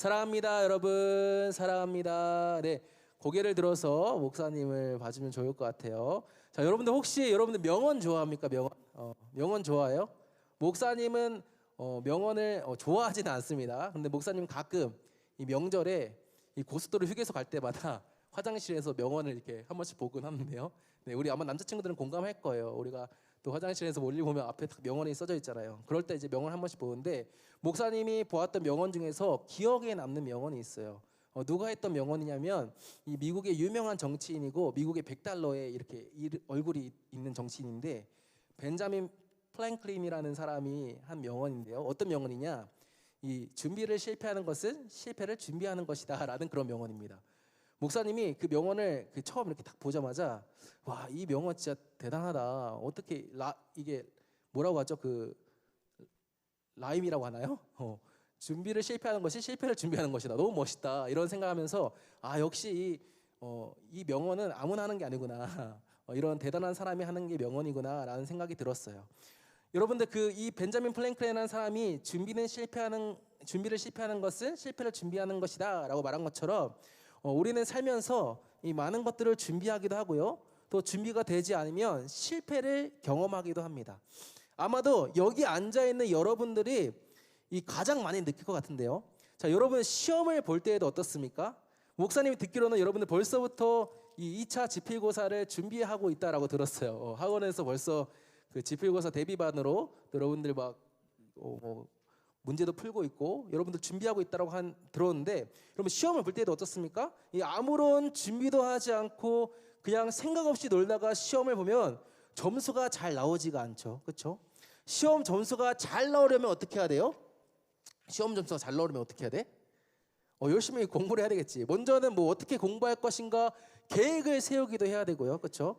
사랑합니다, 여러분. 사랑합니다. 네, 고개를 들어서 목사님을 봐주면 좋을 것 같아요. 자, 여러분들 혹시 여러분들 명언 좋아합니까? 명언? 명언 좋아해요? 목사님은 명언을 좋아하지는 않습니다. 근데 목사님 가끔 이 명절에 이 고속도로 휴게소 갈 때마다 화장실에서 명언을 이렇게 한 번씩 보곤 하는데요. 네, 우리 아마 남자친구들은 공감할 거예요. 우리가 또 화장실에서 멀리 보면 앞에 딱 명언이 써져 있잖아요. 그럴 때 이제 명언 한 번씩 보는데 목사님이 보았던 명언 중에서 기억에 남는 명언이 있어요. 누가 했던 명언이냐면 이 미국의 유명한 정치인이고 미국의 100달러에 이렇게 얼굴이 있는 정치인인데 벤자민 플랭클린이라는 사람이 한 명언인데요. 어떤 명언이냐? 이 준비를 실패하는 것은 실패를 준비하는 것이다라는 그런 명언입니다. 목사님이 그 명언을 처음 이렇게 딱 보자마자 와, 이 명언 진짜 대단하다. 어떻게 이게 뭐라고 하죠? 그 라임이라고 하나요? 준비를 실패하는 것이 실패를 준비하는 것이다. 너무 멋있다. 이런 생각하면서 역시 이 명언은 아무나 하는 게 아니구나. 이런 대단한 사람이 하는 게 명언이구나라는 생각이 들었어요. 여러분들 이 벤자민 플랭클린이라는 사람이 준비를 실패하는 것은 실패를 준비하는 것이다라고 말한 것처럼 우리는 살면서 이 많은 것들을 준비하기도 하고요. 또 준비가 되지 않으면 실패를 경험하기도 합니다. 아마도 여기 앉아 있는 여러분들이 이 가장 많이 느낄 것 같은데요. 자, 여러분 시험을 볼 때에도 어떻습니까? 목사님이 듣기로는 여러분들 벌써부터 이 2차 지필고사를 준비하고 있다라고 들었어요. 학원에서 벌써 그 지필고사 대비반으로 여러분들 막 문제도 풀고 있고 여러분들 준비하고 있다고 들었는데 여러분 시험을 볼 때도 어떻습니까? 이 아무런 준비도 하지 않고 그냥 생각 없이 놀다가 시험을 보면 점수가 잘 나오지가 않죠. 그렇죠? 시험 점수가 잘 나오려면 어떻게 해야 돼요? 시험 점수가 잘 나오려면 어떻게 해야 돼? 열심히 공부를 해야 되겠지. 먼저는 뭐 어떻게 공부할 것인가 계획을 세우기도 해야 되고요. 그렇죠?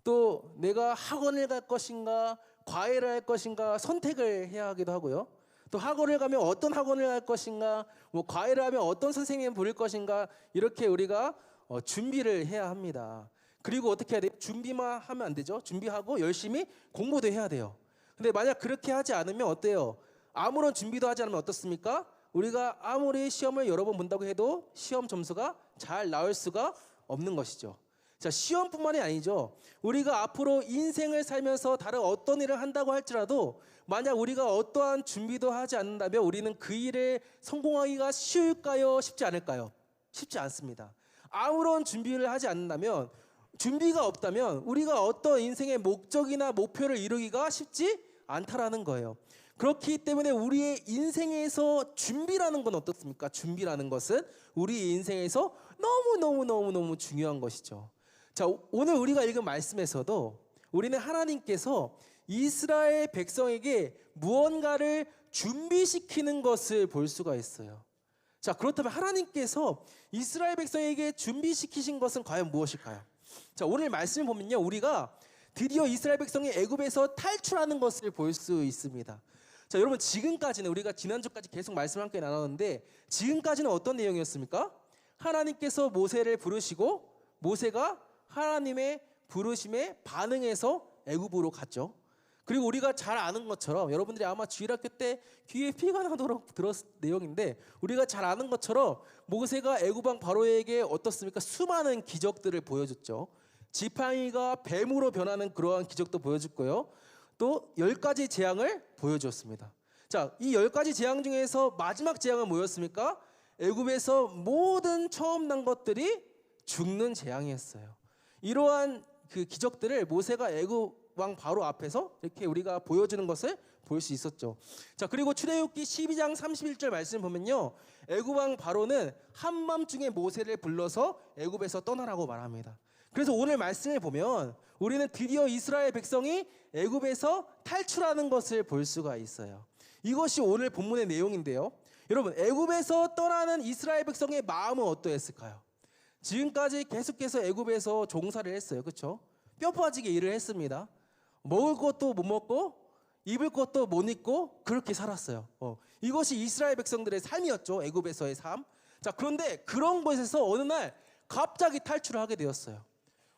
또 내가 학원을 갈 것인가 과외를 할 것인가 선택을 해야 하기도 하고요. 또 학원을 가면 어떤 학원을 갈 것인가 뭐 과외를 하면 어떤 선생님을 부를 것인가 이렇게 우리가 준비를 해야 합니다. 그리고 어떻게 해야 돼요? 준비만 하면 안 되죠. 준비하고 열심히 공부도 해야 돼요. 근데 만약 그렇게 하지 않으면 어때요? 아무런 준비도 하지 않으면 어떻습니까? 우리가 아무리 시험을 여러 번 본다고 해도 시험 점수가 잘 나올 수가 없는 것이죠. 자, 시험뿐만이 아니죠. 우리가 앞으로 인생을 살면서 다른 어떤 일을 한다고 할지라도 만약 우리가 어떠한 준비도 하지 않는다면 우리는 그 일에 성공하기가 쉬울까요? 쉽지 않을까요? 쉽지 않습니다. 아무런 준비를 하지 않는다면 준비가 없다면 우리가 어떤 인생의 목적이나 목표를 이루기가 쉽지 않다라는 거예요. 그렇기 때문에 우리의 인생에서 준비라는 건 어떻습니까? 준비라는 것은 우리 인생에서 너무 중요한 것이죠. 자, 오늘 우리가 읽은 말씀에서도 우리는 하나님께서 이스라엘 백성에게 무언가를 준비시키는 것을 볼 수가 있어요. 자, 그렇다면 하나님께서 이스라엘 백성에게 준비시키신 것은 과연 무엇일까요? 자, 오늘 말씀을 보면요, 우리가 드디어 이스라엘 백성이 애굽에서 탈출하는 것을 볼 수 있습니다. 자, 여러분 지금까지는 우리가 지난주까지 계속 말씀을 함께 나눴는데 지금까지는 어떤 내용이었습니까? 하나님께서 모세를 부르시고 모세가 하나님의 부르심에 반응해서 애굽으로 갔죠. 그리고 우리가 잘 아는 것처럼 여러분들이 아마 주일학교 때 귀에 피가 나도록 들었을 내용인데 우리가 잘 아는 것처럼 모세가 애굽 왕 바로에게 어떻습니까? 수많은 기적들을 보여줬죠. 지팡이가 뱀으로 변하는 그러한 기적도 보여줬고요. 또 10가지 재앙을 보여줬습니다. 자, 이 10가지 재앙 중에서 마지막 재앙은 뭐였습니까? 애굽에서 모든 처음 난 것들이 죽는 재앙이었어요. 이러한 그 기적들을 모세가 애굽 왕 바로 앞에서 이렇게 우리가 보여주는 것을 볼 수 있었죠. 자, 그리고 출애굽기 12장 31절 말씀 보면요, 애굽 왕 바로는 한밤중에 모세를 불러서 애굽에서 떠나라고 말합니다. 그래서 오늘 말씀을 보면 우리는 드디어 이스라엘 백성이 애굽에서 탈출하는 것을 볼 수가 있어요. 이것이 오늘 본문의 내용인데요. 여러분, 애굽에서 떠나는 이스라엘 백성의 마음은 어떠했을까요? 지금까지 계속해서 애굽에서 종살이를 했어요. 그렇죠? 뼈 빠지게 일을 했습니다. 먹을 것도 못 먹고 입을 것도 못 입고 그렇게 살았어요. 이것이 이스라엘 백성들의 삶이었죠. 애굽에서의 삶. 자, 그런데 그런 곳에서 어느 날 갑자기 탈출을 하게 되었어요.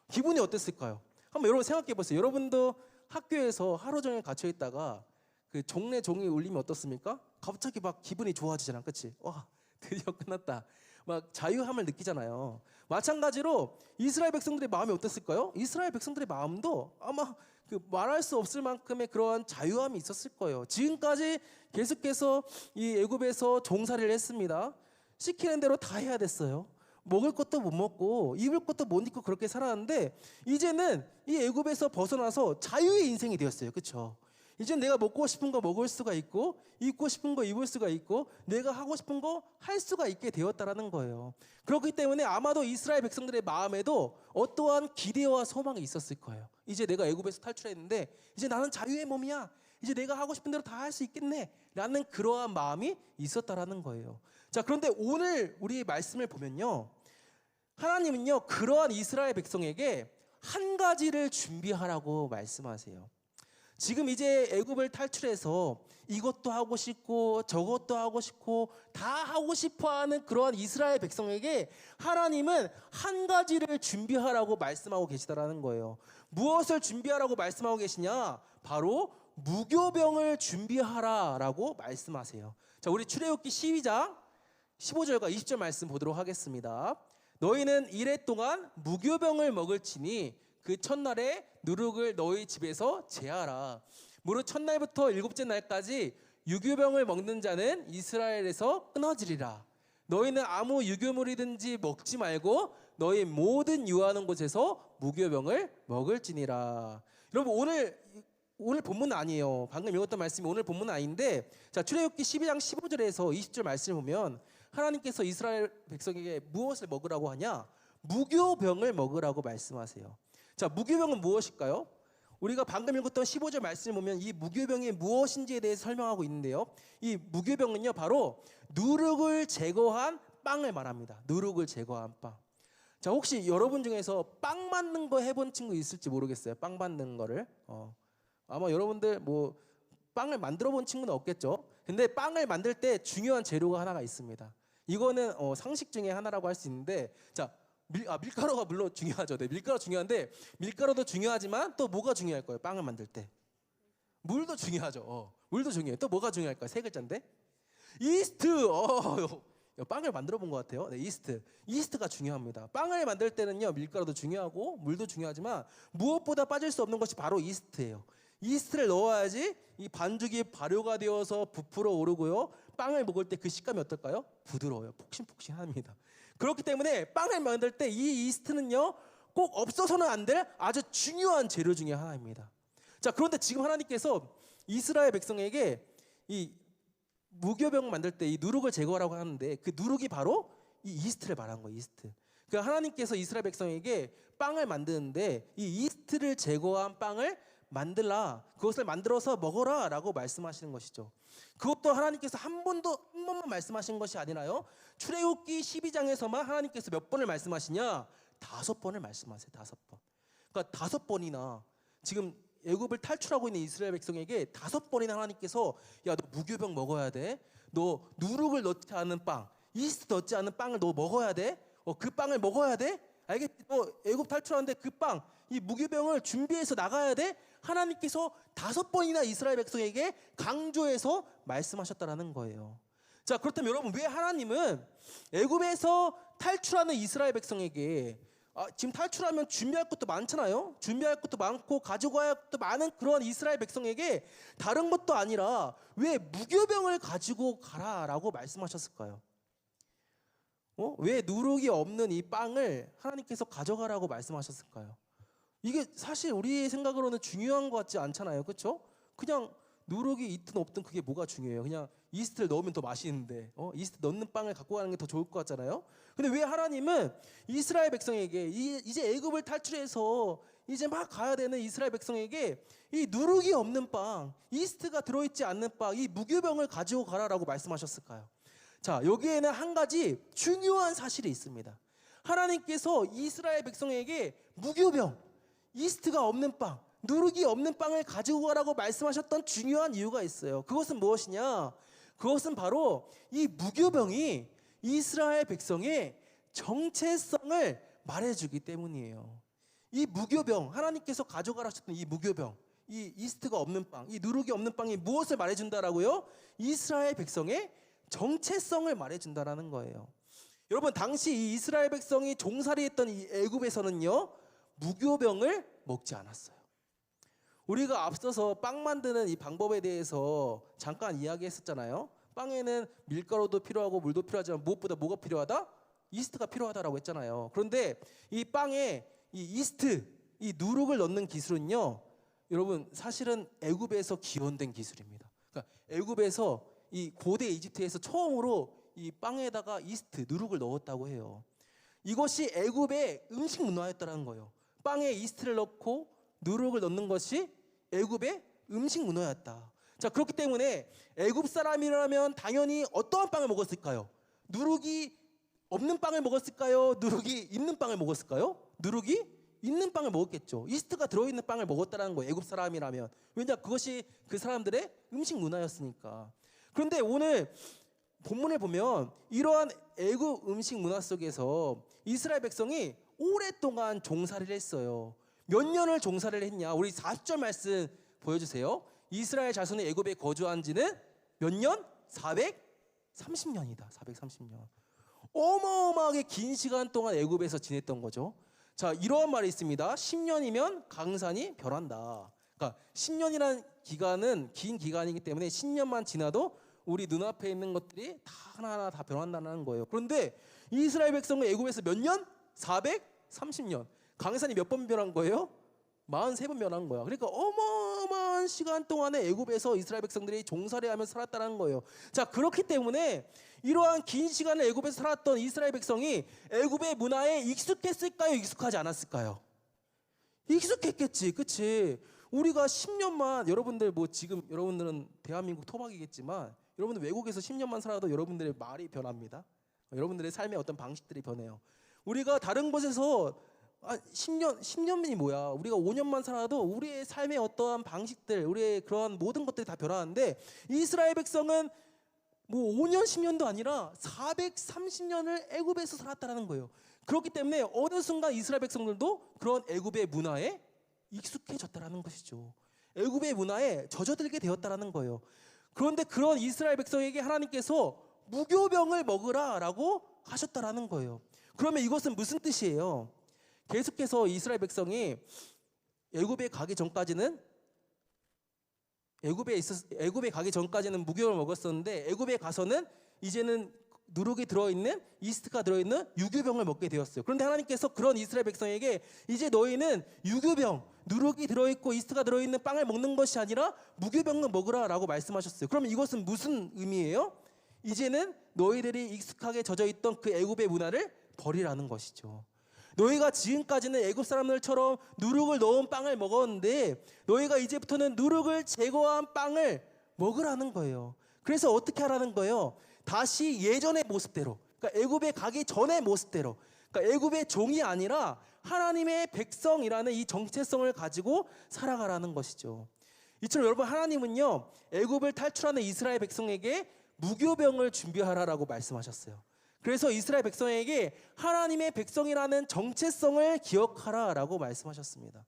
기분이 어땠을까요? 한번 여러분 생각해 보세요. 여러분도 학교에서 하루 종일 갇혀 있다가 그 종례 종이 울리면 어떻습니까? 갑자기 막 기분이 좋아지잖아. 그렇지? 와, 드디어 끝났다. 막 자유함을 느끼잖아요. 마찬가지로 이스라엘 백성들의 마음이 어땠을까요? 이스라엘 백성들의 마음도 아마 그 말할 수 없을 만큼의 그러한 자유함이 있었을 거예요. 지금까지 계속해서 이 애굽에서 종살이를 했습니다. 시키는 대로 다 해야 됐어요. 먹을 것도 못 먹고 입을 것도 못 입고 그렇게 살았는데 이제는 이 애굽에서 벗어나서 자유의 인생이 되었어요. 그렇죠? 이제 내가 먹고 싶은 거 먹을 수가 있고 입고 싶은 거 입을 수가 있고 내가 하고 싶은 거 할 수가 있게 되었다라는 거예요. 그렇기 때문에 아마도 이스라엘 백성들의 마음에도 어떠한 기대와 소망이 있었을 거예요. 이제 내가 애굽에서 탈출했는데 이제 나는 자유의 몸이야. 이제 내가 하고 싶은 대로 다 할 수 있겠네 라는 그러한 마음이 있었다라는 거예요. 자, 그런데 오늘 우리 말씀을 보면요, 하나님은요 그러한 이스라엘 백성에게 한 가지를 준비하라고 말씀하세요. 지금 이제 애굽을 탈출해서 이것도 하고 싶고 저것도 하고 싶고 다 하고 싶어하는 그러한 이스라엘 백성에게 하나님은 한 가지를 준비하라고 말씀하고 계시다라는 거예요. 무엇을 준비하라고 말씀하고 계시냐? 바로 무교병을 준비하라라고 말씀하세요. 자, 우리 출애굽기 12장 15절과 20절 말씀 보도록 하겠습니다. 너희는 이래 동안 무교병을 먹을지니 그 첫날에 누룩을 너희 집에서 제하라. 무릇 첫날부터 일곱째 날까지 유교병을 먹는 자는 이스라엘에서 끊어지리라. 너희는 아무 유교물이든지 먹지 말고 너희 모든 유하는 곳에서 무교병을 먹을지니라. 여러분, 오늘 본문 아니에요. 방금 읽었던 말씀이 오늘 본문 아닌데, 자, 출애굽기 12장 15절에서 20절 말씀을 보면 하나님께서 이스라엘 백성에게 무엇을 먹으라고 하냐? 무교병을 먹으라고 말씀하세요. 자, 무교병은 무엇일까요? 우리가 방금 읽었던 15절 말씀을 보면 이 무교병이 무엇인지에 대해서 설명하고 있는데요, 이 무교병은요 바로 누룩을 제거한 빵을 말합니다. 누룩을 제거한 빵. 자, 혹시 여러분 중에서 빵 만든 거 해본 친구 있을지 모르겠어요. 빵 만든 거를 아마 여러분들 뭐 빵을 만들어 본 친구는 없겠죠. 근데 빵을 만들 때 중요한 재료가 하나가 있습니다. 이거는 상식 중에 하나라고 할 수 있는데, 자, 밀가루가 물론 중요하죠. 네, 밀가루 중요한데 밀가루도 중요하지만 또 뭐가 중요할까요? 빵을 만들 때 물도 중요하죠. 물도 중요해요. 또 뭐가 중요할까요? 세 글자인데 이스트. 빵을 만들어 본 것 같아요. 네, 이스트가 중요합니다. 빵을 만들 때는요 밀가루도 중요하고 물도 중요하지만 무엇보다 빠질 수 없는 것이 바로 이스트예요. 이스트를 넣어야지 이 반죽이 발효가 되어서 부풀어 오르고요, 빵을 먹을 때 그 식감이 어떨까요? 부드러워요. 폭신폭신합니다. 그렇기 때문에 빵을 만들 때 이 이스트는요 꼭 없어서는 안 될 아주 중요한 재료 중에 하나입니다. 자, 그런데 지금 하나님께서 이스라엘 백성에게 이 무교병 만들 때 이 누룩을 제거하라고 하는데 그 누룩이 바로 이 이스트를 말하는 거예요. 이스트. 그러니까 하나님께서 이스라엘 백성에게 빵을 만드는데 이 이스트를 제거한 빵을 만들라, 그것을 만들어서 먹어라 라고 말씀하시는 것이죠. 그것도 하나님께서 한 번만 말씀하신 것이 아니라요, 출애굽기 12장에서만 하나님께서 몇 번을 말씀하시냐? 5번을 말씀하세요. 5번. 그러니까 5번이나 지금 애굽을 탈출하고 있는 이스라엘 백성에게 5번이나 하나님께서 야, 너 무교병 먹어야 돼. 너 누룩을 넣지 않은 빵, 이스트 넣지 않은 빵을 너 먹어야 돼. 그 빵을 먹어야 돼. 알겠지? 너 애굽 탈출하는데 그 빵, 이 무교병을 준비해서 나가야 돼. 하나님께서 5번이나 이스라엘 백성에게 강조해서 말씀하셨다라는 거예요. 자, 그렇다면 여러분, 왜 하나님은 애굽에서 탈출하는 이스라엘 백성에게 지금 탈출하면 준비할 것도 많잖아요. 준비할 것도 많고 가지고 갈 것도 많은 그런 이스라엘 백성에게 다른 것도 아니라 왜 무교병을 가지고 가라라고 말씀하셨을까요? 왜 누룩이 없는 이 빵을 하나님께서 가져가라고 말씀하셨을까요? 이게 사실 우리 생각으로는 중요한 것 같지 않잖아요. 그렇죠? 그냥 누룩이 있든 없든 그게 뭐가 중요해요. 그냥 이스트를 넣으면 더 맛있는데 이스트 넣는 빵을 갖고 가는 게 더 좋을 것 같잖아요. 근데 왜 하나님은 이스라엘 백성에게 이제 애굽을 탈출해서 이제 막 가야 되는 이스라엘 백성에게 이 누룩이 없는 빵, 이스트가 들어있지 않는 빵, 이 무교병을 가지고 가라라고 말씀하셨을까요? 자, 여기에는 한 가지 중요한 사실이 있습니다. 하나님께서 이스라엘 백성에게 무교병, 이스트가 없는 빵, 누룩이 없는 빵을 가지고 가라고 말씀하셨던 중요한 이유가 있어요. 그것은 무엇이냐? 그것은 바로 이 무교병이 이스라엘 백성의 정체성을 말해주기 때문이에요. 이 무교병, 하나님께서 가져가라 하셨던 이 무교병, 이 이스트가 없는 빵, 이 누룩이 없는 빵이 무엇을 말해준다라고요? 이스라엘 백성의 정체성을 말해준다라는 거예요. 여러분, 당시 이 이스라엘 백성이 종살이했던 이 애굽에서는요, 무교병을 먹지 않았어요. 우리가 앞서서 빵 만드는 이 방법에 대해서 잠깐 이야기했었잖아요. 빵에는 밀가루도 필요하고 물도 필요하지만 무엇보다 뭐가 필요하다? 이스트가 필요하다라고 했잖아요. 그런데 이 빵에 이 이스트, 이 누룩을 넣는 기술은요, 여러분 사실은 애굽에서 기원된 기술입니다. 그러니까 애굽에서 이 고대 이집트에서 처음으로 이 빵에다가 이스트, 누룩을 넣었다고 해요. 이것이 애굽의 음식 문화였다는 거예요. 빵에 이스트를 넣고 누룩을 넣는 것이 애굽의 음식 문화였다. 자, 그렇기 때문에 애굽 사람이라면 당연히 어떠한 빵을 먹었을까요? 누룩이 없는 빵을 먹었을까요? 누룩이 있는 빵을 먹었을까요? 누룩이 있는 빵을 먹었겠죠. 이스트가 들어있는 빵을 먹었다는 거예요. 애굽 사람이라면. 왜냐, 그것이 그 사람들의 음식 문화였으니까. 그런데 오늘 본문을 보면 이러한 애굽 음식 문화 속에서 이스라엘 백성이 오랫동안 종살이를 했어요. 몇 년을 종살이를 했냐? 우리 40절 말씀 보여주세요. 이스라엘 자손이 애굽에 거주한 지는 몇 년? 430년이다. 430년. 어마어마하게 긴 시간 동안 애굽에서 지냈던 거죠. 자, 이러한 말이 있습니다. 10년이면 강산이 변한다. 그러니까 10년이라는 기간은 긴 기간이기 때문에 10년만 지나도 우리 눈앞에 있는 것들이 다 하나하나 다 변한다는 거예요. 그런데 이스라엘 백성은 애굽에서 몇 년? 430년. 강산이 몇 번 변한 거예요? 43번 변한 거야. 그러니까 어마어마한 시간 동안에 애굽에서 이스라엘 백성들이 종살이하며 살았다는 거예요. 자, 그렇기 때문에 이러한 긴 시간을 애굽에서 살았던 이스라엘 백성이 애굽의 문화에 익숙했을까요? 익숙하지 않았을까요? 익숙했겠지, 그치? 우리가 10년만, 여러분들 뭐 지금 여러분들은 대한민국 토박이겠지만 여러분들 외국에서 10년만 살아도 여러분들의 말이 변합니다. 여러분들의 삶의 어떤 방식들이 변해요. 우리가 다른 곳에서 10년이 뭐야? 우리가 5년만 살아도 우리의 삶의 어떠한 방식들, 우리의 그러한 모든 것들이 다 변하는데 이스라엘 백성은 뭐 5년, 10년도 아니라 430년을 애굽에서 살았다는 거예요. 그렇기 때문에 어느 순간 이스라엘 백성들도 그런 애굽의 문화에 익숙해졌다는 것이죠. 애굽의 문화에 젖어들게 되었다는 거예요. 그런데 그런 이스라엘 백성에게 하나님께서 무교병을 먹으라라고 하셨다라는 거예요. 그러면 이것은 무슨 뜻이에요? 계속해서 이스라엘 백성이 애굽에 가기 전까지는 무교를 먹었었는데 애굽에 가서는 이제는 누룩이 들어있는 이스트가 들어있는 유교병을 먹게 되었어요. 그런데 하나님께서 그런 이스라엘 백성에게 이제 너희는 유교병, 누룩이 들어있고 이스트가 들어있는 빵을 먹는 것이 아니라 무교병을 먹으라라고 말씀하셨어요. 그러면 이것은 무슨 의미예요? 이제는 너희들이 익숙하게 젖어있던 그 애굽의 문화를 버리라는 것이죠. 너희가 지금까지는 애굽 사람들처럼 누룩을 넣은 빵을 먹었는데 너희가 이제부터는 누룩을 제거한 빵을 먹으라는 거예요. 그래서 어떻게 하라는 거예요? 다시 예전의 모습대로, 그러니까 애굽에 가기 전의 모습대로, 그러니까 애굽의 종이 아니라 하나님의 백성이라는 이 정체성을 가지고 살아가라는 것이죠. 이처럼 여러분, 하나님은요 애굽을 탈출하는 이스라엘 백성에게 무교병을 준비하라라고 말씀하셨어요. 그래서 이스라엘 백성에게 하나님의 백성이라는 정체성을 기억하라라고 말씀하셨습니다.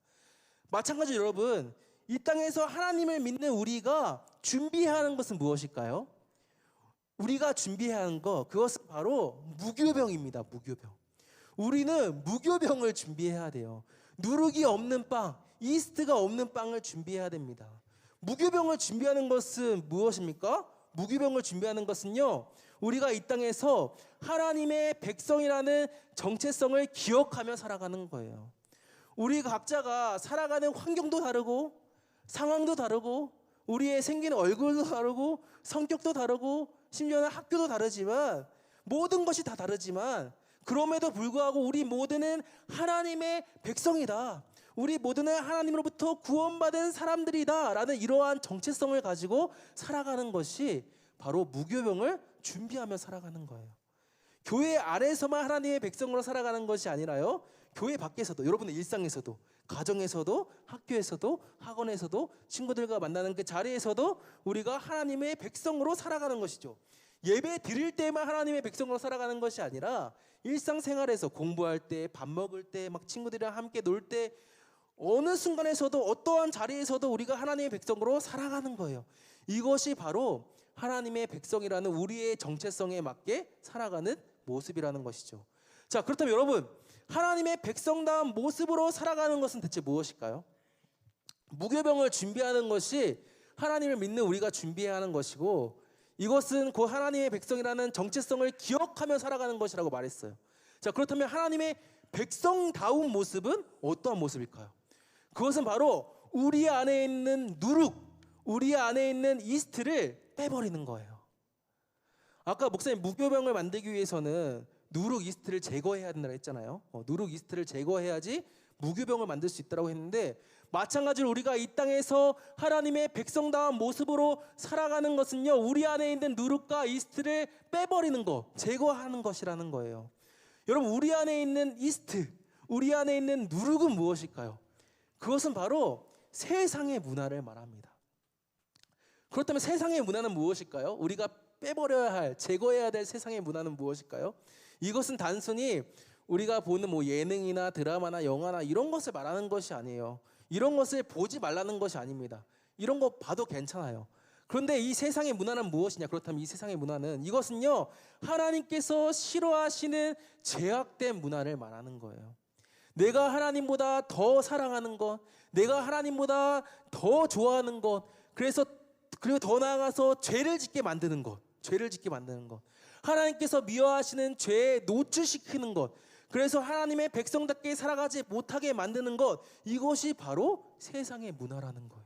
마찬가지로 여러분, 이 땅에서 하나님을 믿는 우리가 준비해야 하는 것은 무엇일까요? 우리가 준비해야 하는 것, 그것은 바로 무교병입니다. 무교병. 우리는 무교병을 준비해야 돼요. 누룩이 없는 빵, 이스트가 없는 빵을 준비해야 됩니다. 무교병을 준비하는 것은 무엇입니까? 무교병을 준비하는 것은요, 우리가 이 땅에서 하나님의 백성이라는 정체성을 기억하며 살아가는 거예요. 우리 각자가 살아가는 환경도 다르고 상황도 다르고 우리의 생기는 얼굴도 다르고 성격도 다르고 심지어는 학교도 다르지만 모든 것이 다 다르지만 그럼에도 불구하고 우리 모두는 하나님의 백성이다. 우리 모두는 하나님으로부터 구원받은 사람들이다 라는 이러한 정체성을 가지고 살아가는 것이 바로 무교병을 준비하며 살아가는 거예요. 교회 안에서만 하나님의 백성으로 살아가는 것이 아니라요, 교회 밖에서도, 여러분의 일상에서도, 가정에서도, 학교에서도, 학원에서도, 친구들과 만나는 그 자리에서도 우리가 하나님의 백성으로 살아가는 것이죠. 예배 드릴 때만 하나님의 백성으로 살아가는 것이 아니라 일상생활에서 공부할 때, 밥 먹을 때, 막 친구들이랑 함께 놀 때 어느 순간에서도 어떠한 자리에서도 우리가 하나님의 백성으로 살아가는 거예요. 이것이 바로 하나님의 백성이라는 우리의 정체성에 맞게 살아가는 모습이라는 것이죠. 자, 그렇다면 여러분, 하나님의 백성다운 모습으로 살아가는 것은 대체 무엇일까요? 무교병을 준비하는 것이 하나님을 믿는 우리가 준비해야 하는 것이고, 이것은 그 하나님의 백성이라는 정체성을 기억하며 살아가는 것이라고 말했어요. 자, 그렇다면 하나님의 백성다운 모습은 어떠한 모습일까요? 그것은 바로 우리 안에 있는 누룩, 우리 안에 있는 이스트를 빼버리는 거예요. 아까 목사님 무교병을 만들기 위해서는 누룩 이스트를 제거해야 된다고 했잖아요. 누룩 이스트를 제거해야지 무교병을 만들 수 있다고 했는데, 마찬가지로 우리가 이 땅에서 하나님의 백성다운 모습으로 살아가는 것은요, 우리 안에 있는 누룩과 이스트를 빼버리는 것, 제거하는 것이라는 거예요. 여러분, 우리 안에 있는 이스트, 우리 안에 있는 누룩은 무엇일까요? 그것은 바로 세상의 문화를 말합니다. 그렇다면 세상의 문화는 무엇일까요? 우리가 빼버려야 할, 제거해야 될 세상의 문화는 무엇일까요? 이것은 단순히 우리가 보는 예능이나 드라마나 영화나 이런 것을 말하는 것이 아니에요. 이런 것을 보지 말라는 것이 아닙니다. 이런 거 봐도 괜찮아요. 그런데 이 세상의 문화는 무엇이냐? 그렇다면 이 세상의 문화는, 이것은요, 하나님께서 싫어하시는 죄악된 문화를 말하는 거예요. 내가 하나님보다 더 사랑하는 것, 내가 하나님보다 더 좋아하는 것, 그리고 더 나아가서 죄를 짓게 만드는 것, 하나님께서 미워하시는 죄에 노출시키는 것, 그래서 하나님의 백성답게 살아가지 못하게 만드는 것, 이것이 바로 세상의 문화라는 거예요.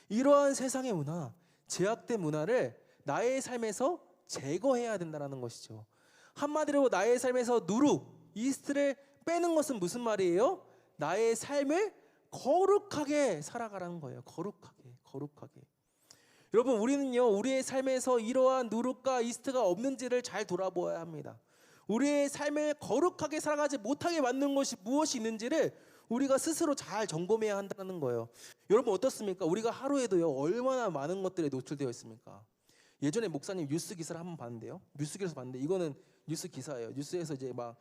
이러한 세상의 문화, 죄악된 문화를 나의 삶에서 제거해야 된다는 것이죠. 한마디로 나의 삶에서 누룩, 이스트를 빼는 것은 무슨 말이에요? 나의 삶을 거룩하게 살아가라는 거예요. 거룩하게. 여러분, 우리는요, 우리의 삶에서 이러한 누룩과 이스트가 없는지를 잘 돌아보아야 합니다. 우리의 삶을 거룩하게 살아가지 못하게 만든 것이 무엇이 있는지를 우리가 스스로 잘 점검해야 한다는 거예요. 여러분, 어떻습니까? 우리가 하루에도요, 얼마나 많은 것들에 노출되어 있습니까? 예전에 목사님 뉴스 기사를 한번 봤는데요. 뉴스 기사에서 봤는데, 이거는 뉴스 기사예요. 뉴스에서 이제 막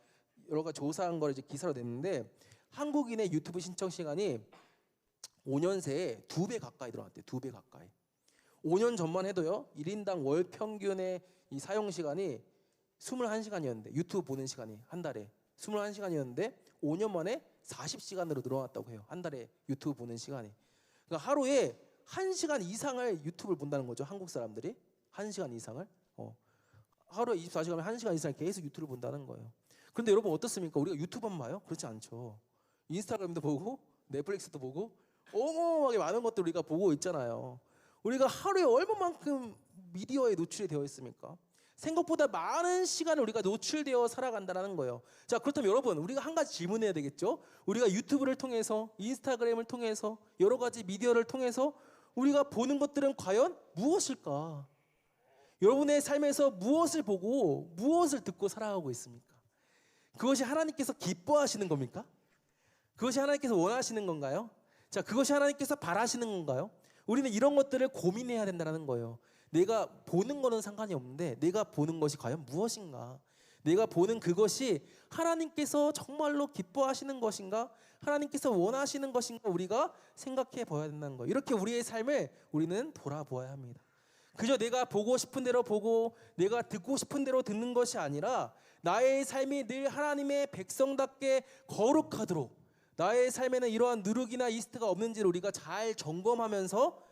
여러 가지 조사한 걸 이제 기사로 냈는데, 한국인의 유튜브 신청 시간이 5년 새에 2배 가까이 늘어났대요. 2배 가까이. 5년 전만 해도요, 1인당 월 평균의 이 사용 시간이 21시간이었는데, 유튜브 보는 시간이 한 달에 21시간이었는데 5년 만에 40시간으로 늘어났다고 해요. 한 달에 유튜브 보는 시간이. 그러니까 하루에 1시간 이상을 유튜브를 본다는 거죠. 한국 사람들이 1시간 이상을. 하루에 24시간에 1시간 이상 계속 유튜브를 본다는 거예요. 그런데 여러분, 어떻습니까? 우리가 유튜브만 봐요? 그렇지 않죠. 인스타그램도 보고 넷플릭스도 보고 어마어마하게 많은 것들 우리가 보고 있잖아요. 우리가 하루에 얼마만큼 미디어에 노출이 되어 있습니까? 생각보다 많은 시간을 우리가 노출되어 살아간다는 거예요. 자, 그렇다면 여러분, 우리가 한 가지 질문해야 되겠죠. 우리가 유튜브를 통해서, 인스타그램을 통해서, 여러 가지 미디어를 통해서 우리가 보는 것들은 과연 무엇일까? 여러분의 삶에서 무엇을 보고 무엇을 듣고 살아가고 있습니까? 그것이 하나님께서 기뻐하시는 겁니까? 그것이 하나님께서 원하시는 건가요? 자, 그것이 하나님께서 바라시는 건가요? 우리는 이런 것들을 고민해야 된다는 거예요. 내가 보는 거는 상관이 없는데, 내가 보는 것이 과연 무엇인가? 내가 보는 그것이 하나님께서 정말로 기뻐하시는 것인가? 하나님께서 원하시는 것인가? 우리가 생각해 봐야 된다는 거예요. 이렇게 우리의 삶을 우리는 돌아보아야 합니다. 그저 내가 보고 싶은 대로 보고 내가 듣고 싶은 대로 듣는 것이 아니라, 나의 삶이 늘 하나님의 백성답게 거룩하도록, 나의 삶에는 이러한 누룩이나 이스트가 없는지를 우리가 잘 점검하면서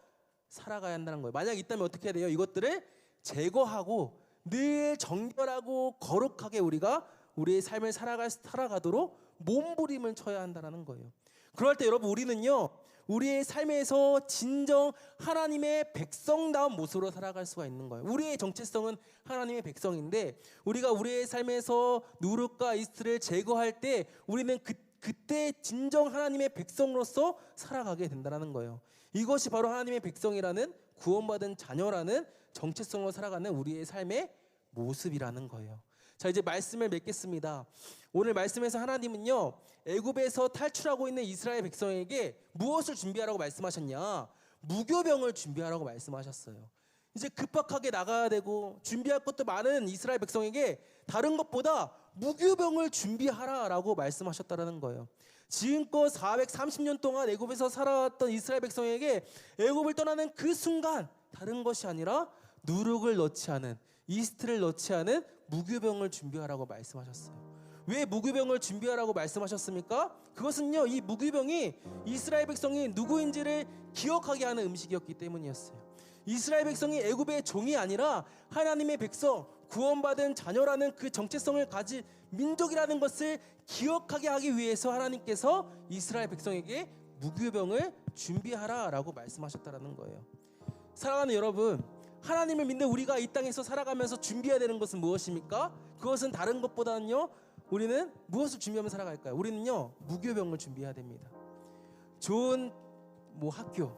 살아가야 한다는 거예요. 만약 있다면 어떻게 해야 돼요? 이것들을 제거하고 늘 정결하고 거룩하게 우리가 우리의 삶을 살아가도록 몸부림을 쳐야 한다는 거예요. 그럴 때 여러분, 우리는요, 우리의 삶에서 진정 하나님의 백성다운 모습으로 살아갈 수가 있는 거예요. 우리의 정체성은 하나님의 백성인데, 우리가 우리의 삶에서 누룩과 이스트를 제거할 때 우리는 그때 진정 하나님의 백성으로서 살아가게 된다는 거예요. 이것이 바로 하나님의 백성이라는, 구원받은 자녀라는 정체성으로 살아가는 우리의 삶의 모습이라는 거예요. 자, 이제 말씀을 맺겠습니다. 오늘 말씀에서 하나님은요, 애굽에서 탈출하고 있는 이스라엘 백성에게 무엇을 준비하라고 말씀하셨냐? 무교병을 준비하라고 말씀하셨어요. 이제 급박하게 나가야 되고 준비할 것도 많은 이스라엘 백성에게 다른 것보다 무교병을 준비하라라고 말씀하셨다는 거예요. 지금껏 430년 동안 애굽에서 살아왔던 이스라엘 백성에게 애굽을 떠나는 그 순간, 다른 것이 아니라 누룩을 넣지 않은, 이스트를 넣지 않은 무교병을 준비하라고 말씀하셨어요. 왜 무교병을 준비하라고 말씀하셨습니까? 그것은요, 이 무교병이 이스라엘 백성이 누구인지를 기억하게 하는 음식이었기 때문이었어요. 이스라엘 백성이 애굽의 종이 아니라 하나님의 백성, 구원받은 자녀라는 그 정체성을 가진 민족이라는 것을 기억하게 하기 위해서 하나님께서 이스라엘 백성에게 무교병을 준비하라라고 말씀하셨다라는 거예요. 사랑하는 여러분, 하나님을 믿는 우리가 이 땅에서 살아가면서 준비해야 되는 것은 무엇입니까? 그것은 다른 것보다는요, 우리는 무엇을 준비하며 살아갈까요? 우리는요, 무교병을 준비해야 됩니다. 좋은 학교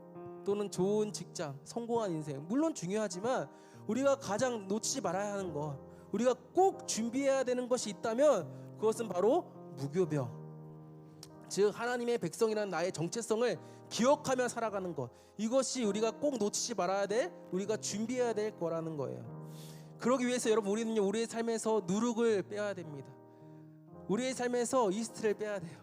또는 좋은 직장, 성공한 인생 물론 중요하지만 우리가 가장 놓치지 말아야 하는 것, 우리가 꼭 준비해야 되는 것이 있다면 그것은 바로 무교병, 즉 하나님의 백성이라는 나의 정체성을 기억하며 살아가는 것, 이것이 우리가 꼭 놓치지 말아야 될, 우리가 준비해야 될 거라는 거예요. 그러기 위해서 여러분, 우리는요, 우리의 삶에서 누룩을 빼야 됩니다. 우리의 삶에서 이스트를 빼야 돼요.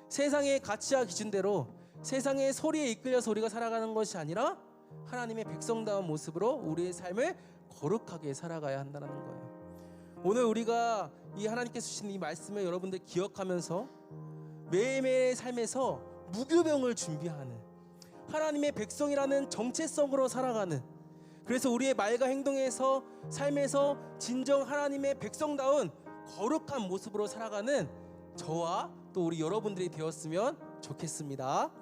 세상의 가치와 기준대로, 세상의 소리에 이끌려서 우리가 살아가는 것이 아니라 하나님의 백성다운 모습으로 우리의 삶을 거룩하게 살아가야 한다는 거예요. 오늘 우리가 이 하나님께서 주신 이 말씀을 여러분들 기억하면서 매일매일의 삶에서 무교병을 준비하는, 하나님의 백성이라는 정체성으로 살아가는, 그래서 우리의 말과 행동에서, 삶에서 진정 하나님의 백성다운 거룩한 모습으로 살아가는 저와 또 우리 여러분들이 되었으면 좋겠습니다.